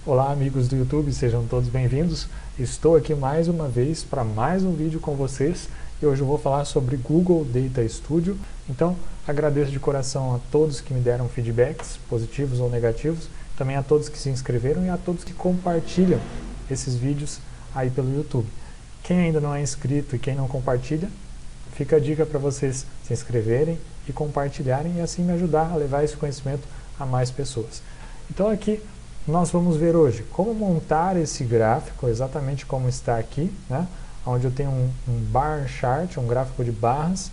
Olá amigos do YouTube, sejam todos bem-vindos. Estou aqui mais uma vez para mais um vídeo com vocês e hoje eu vou falar sobre Google Data Studio. Então agradeço de coração a todos que me deram feedbacks, positivos ou negativos, também a todos que se inscreveram e a todos que compartilham esses vídeos aí pelo YouTube. Quem ainda não é inscrito e quem não compartilha, fica a dica para vocês se inscreverem e compartilharem e assim me ajudar a levar esse conhecimento a mais pessoas. Então aqui nós vamos ver hoje como montar esse gráfico, exatamente como está aqui, né? Onde eu tenho um bar chart, um gráfico de barras,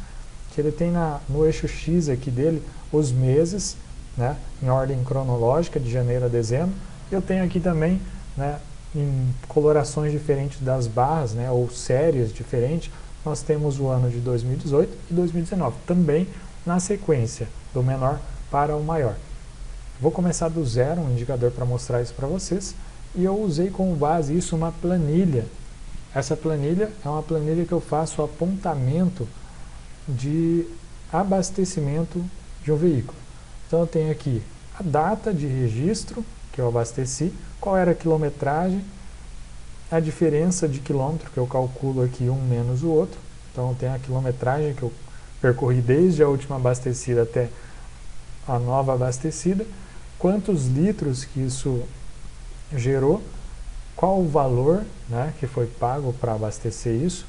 que ele tem no eixo X aqui dele os meses, né? Em ordem cronológica, de janeiro a dezembro. Eu tenho aqui também, né, em colorações diferentes das barras, né, ou séries diferentes, nós temos o ano de 2018 e 2019, também na sequência, do menor para o maior. Vou começar do zero, um indicador para mostrar isso para vocês, e eu usei como base isso uma planilha. Essa planilha é uma planilha que eu faço apontamento de abastecimento de um veículo. Então eu tenho aqui a data de registro que eu abasteci, qual era a quilometragem, a diferença de quilômetro que eu calculo aqui um menos o outro. Então eu tenho a quilometragem que eu percorri desde a última abastecida até a nova abastecida, quantos litros que isso gerou, qual o valor, né, que foi pago para abastecer isso.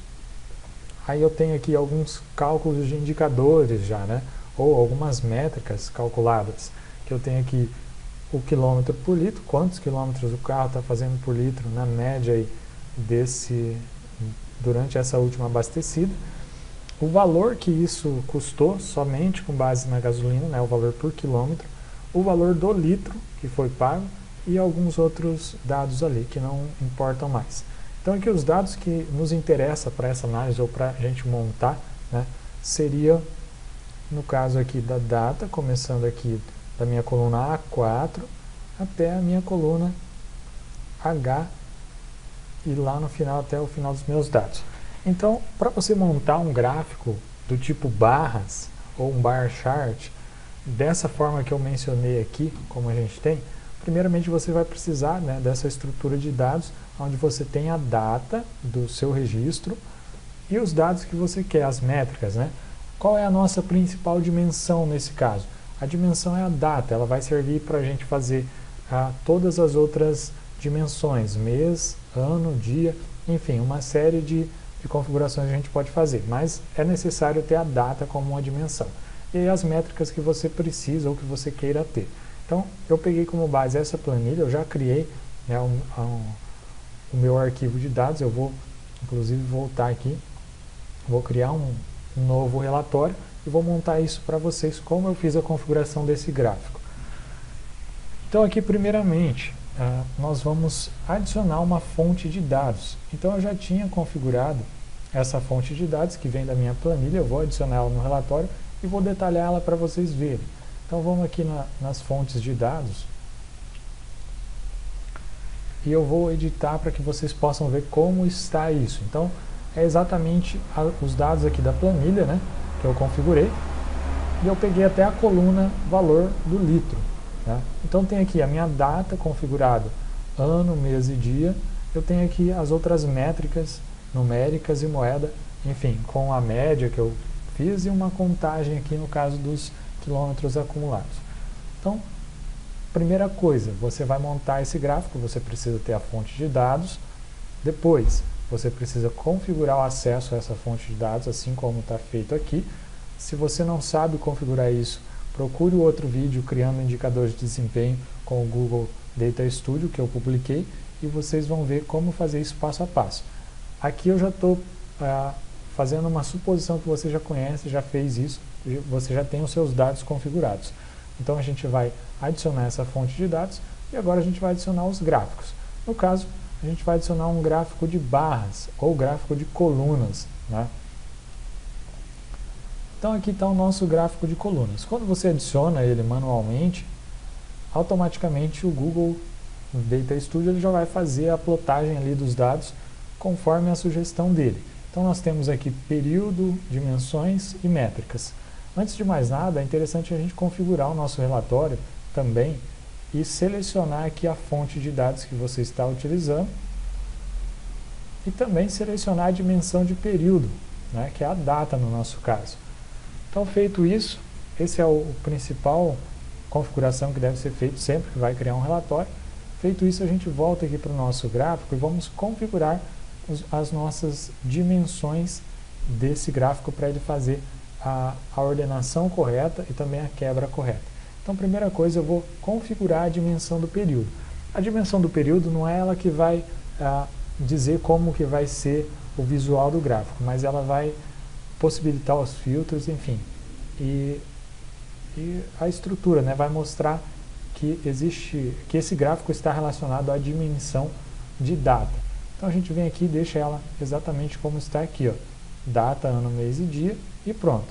Aí eu tenho aqui alguns cálculos de indicadores já, né, ou algumas métricas calculadas, que eu tenho aqui o quilômetro por litro, quantos quilômetros o carro está fazendo por litro na média aí durante essa última abastecida, o valor que isso custou somente com base na gasolina, né, o valor por quilômetro, o valor do litro que foi pago e alguns outros dados ali que não importam mais. Então aqui os dados que nos interessam para essa análise ou para a gente montar, né, seria no caso aqui da data, começando aqui da minha coluna A4 até a minha coluna H e lá no final até o final dos meus dados. Então, para você montar um gráfico do tipo barras ou um bar chart, dessa forma que eu mencionei aqui, como a gente tem, primeiramente você vai precisar, né, dessa estrutura de dados, onde você tem a data do seu registro e os dados que você quer, as métricas, né? Qual é a nossa principal dimensão nesse caso? A dimensão é a data, ela vai servir para a gente fazer todas as outras dimensões, mês, ano, dia, enfim, uma série de configurações a gente pode fazer, mas é necessário ter a data como uma dimensão. E aí as métricas que você precisa ou que você queira ter. Então, eu peguei como base essa planilha, eu já criei, né, o meu arquivo de dados, eu vou inclusive voltar aqui, vou criar um novo relatório e vou montar isso para vocês, como eu fiz a configuração desse gráfico. Então aqui primeiramente, nós vamos adicionar uma fonte de dados. Então eu já tinha configurado essa fonte de dados que vem da minha planilha, eu vou adicionar ela no relatório e vou detalhar ela para vocês verem. Então vamos aqui nas fontes de dados e eu vou editar para que vocês possam ver como está isso. Então é exatamente os dados aqui da planilha, né, que eu configurei, e eu peguei até a coluna valor do litro. Né? Então tem aqui a minha data configurada, ano, mês e dia. Eu tenho aqui as outras métricas numéricas e moeda, enfim, com a média que eu fiz e uma contagem aqui no caso dos quilômetros acumulados. Então, primeira coisa, você vai montar esse gráfico, você precisa ter a fonte de dados. Depois, você precisa configurar o acesso a essa fonte de dados, assim como está feito aqui. Se você não sabe configurar isso, procure o outro vídeo criando indicadores de desempenho com o Google Data Studio que eu publiquei e vocês vão ver como fazer isso passo a passo. Aqui eu já estou fazendo uma suposição que você já conhece, já fez isso, você já tem os seus dados configurados. Então a gente vai adicionar essa fonte de dados e agora a gente vai adicionar os gráficos. No caso, a gente vai adicionar um gráfico de barras ou gráfico de colunas, né? Então aqui está o nosso gráfico de colunas. Quando você adiciona ele manualmente, automaticamente o Google Data Studio ele já vai fazer a plotagem ali dos dados conforme a sugestão dele. Então nós temos aqui período, dimensões e métricas. Antes de mais nada, é interessante a gente configurar o nosso relatório também e selecionar aqui a fonte de dados que você está utilizando e também selecionar a dimensão de período, né, que é a data no nosso caso. Então, feito isso, esse é o principal configuração que deve ser feito sempre que vai criar um relatório. Feito isso, a gente volta aqui para o nosso gráfico e vamos configurar as nossas dimensões desse gráfico para ele fazer a ordenação correta e também a quebra correta. Então, primeira coisa, eu vou configurar a dimensão do período. A dimensão do período não é ela que vai dizer como que vai ser o visual do gráfico, mas ela vai possibilitar os filtros, enfim. E a estrutura, né, vai mostrar que esse gráfico está relacionado à dimensão de data. Então a gente vem aqui e deixa ela exatamente como está aqui, ó. Data, ano, mês e dia, e pronto.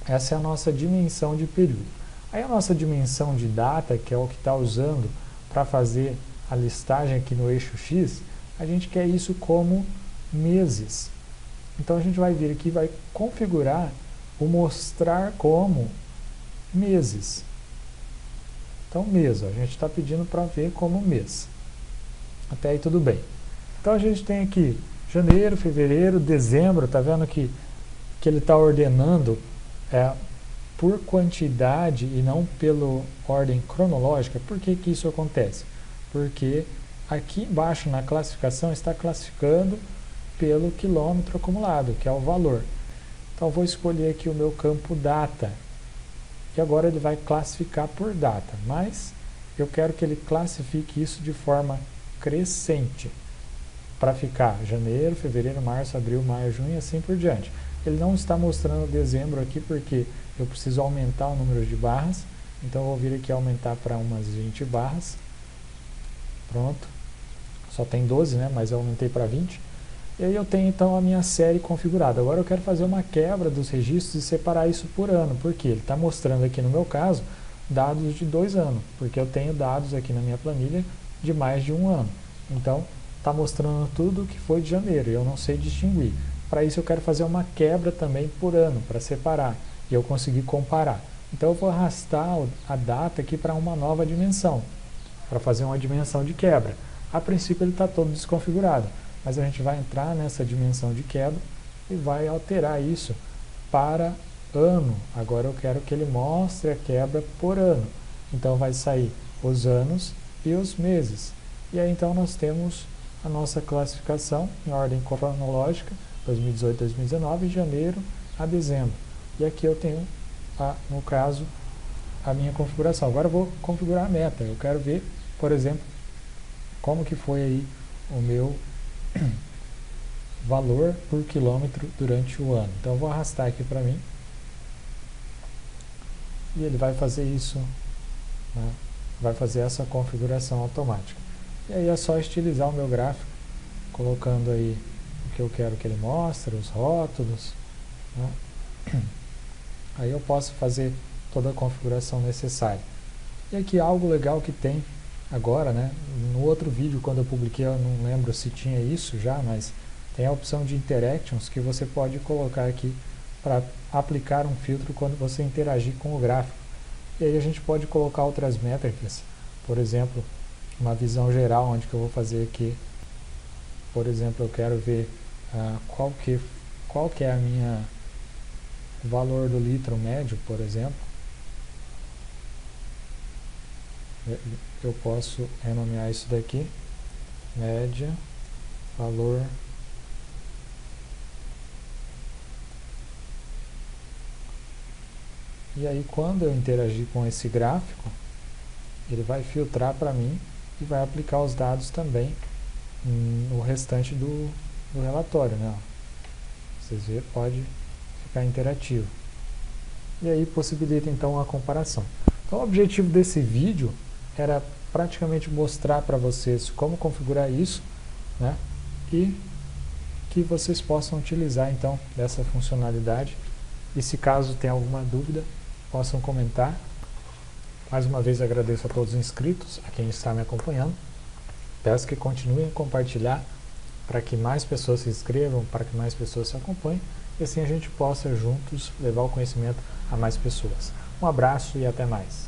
Essa é a nossa dimensão de período. Aí a nossa dimensão de data, que é o que está usando para fazer a listagem aqui no eixo X, a gente quer isso como meses. Então a gente vai vir aqui e vai configurar o mostrar como meses. Então mês, ó, a gente está pedindo para ver como mês. Até aí tudo bem. Então a gente tem aqui janeiro, fevereiro, dezembro, tá vendo que ele está ordenando por quantidade e não pela ordem cronológica. Por que que isso acontece? Porque aqui embaixo na classificação está classificando pelo quilômetro acumulado, que é o valor. Então vou escolher aqui o meu campo data, e agora ele vai classificar por data, mas eu quero que ele classifique isso de forma crescente, para ficar janeiro, fevereiro, março, abril, maio, junho e assim por diante. Ele não está mostrando dezembro aqui porque eu preciso aumentar o número de barras, então eu vou vir aqui aumentar para umas 20 barras. Pronto, só tem 12, né, mas eu aumentei para 20. E aí eu tenho então a minha série configurada. Agora eu quero fazer uma quebra dos registros e separar isso por ano, porque ele está mostrando aqui no meu caso dados de 2 anos, porque eu tenho dados aqui na minha planilha de mais de 1 ano. Então está mostrando tudo que foi de janeiro e eu não sei distinguir. Para isso eu quero fazer uma quebra também por ano, para separar e eu conseguir comparar. Então eu vou arrastar a data aqui para uma nova dimensão, para fazer uma dimensão de quebra. A princípio ele está todo desconfigurado, mas a gente vai entrar nessa dimensão de quebra e vai alterar isso para ano. Agora eu quero que ele mostre a quebra por ano. Então vai sair os anos e os meses. E aí então nós temos a nossa classificação em ordem cronológica, 2018, 2019, de janeiro a dezembro. E aqui eu tenho, no caso, a minha configuração. Agora eu vou configurar a meta. Eu quero ver, por exemplo, como que foi aí o meu valor por quilômetro durante o ano. Então eu vou arrastar aqui para mim e ele vai fazer isso, né? Vai fazer essa configuração automática. E aí é só estilizar o meu gráfico, colocando aí o que eu quero que ele mostre, os rótulos, né? Aí eu posso fazer toda a configuração necessária. E aqui algo legal que tem agora, né? No outro vídeo, quando eu publiquei, eu não lembro se tinha isso já, mas tem a opção de Interactions que você pode colocar aqui para aplicar um filtro quando você interagir com o gráfico. E aí a gente pode colocar outras métricas, por exemplo, uma visão geral, onde que eu vou fazer aqui, por exemplo, eu quero ver qual que é a minha valor do litro médio, por exemplo. Eu posso renomear isso daqui, média, valor e aí quando eu interagir com esse gráfico, ele vai filtrar para mim e vai aplicar os dados também no restante do relatório, né? Vocês verem, pode ficar interativo. E aí possibilita então a comparação. Então o objetivo desse vídeo era praticamente mostrar para vocês como configurar isso, né? E que vocês possam utilizar então dessa funcionalidade. E se caso tem alguma dúvida, possam comentar. Mais uma vez agradeço a todos os inscritos, a quem está me acompanhando. Peço que continuem a compartilhar para que mais pessoas se inscrevam, para que mais pessoas se acompanhem e assim a gente possa juntos levar o conhecimento a mais pessoas. Um abraço e até mais.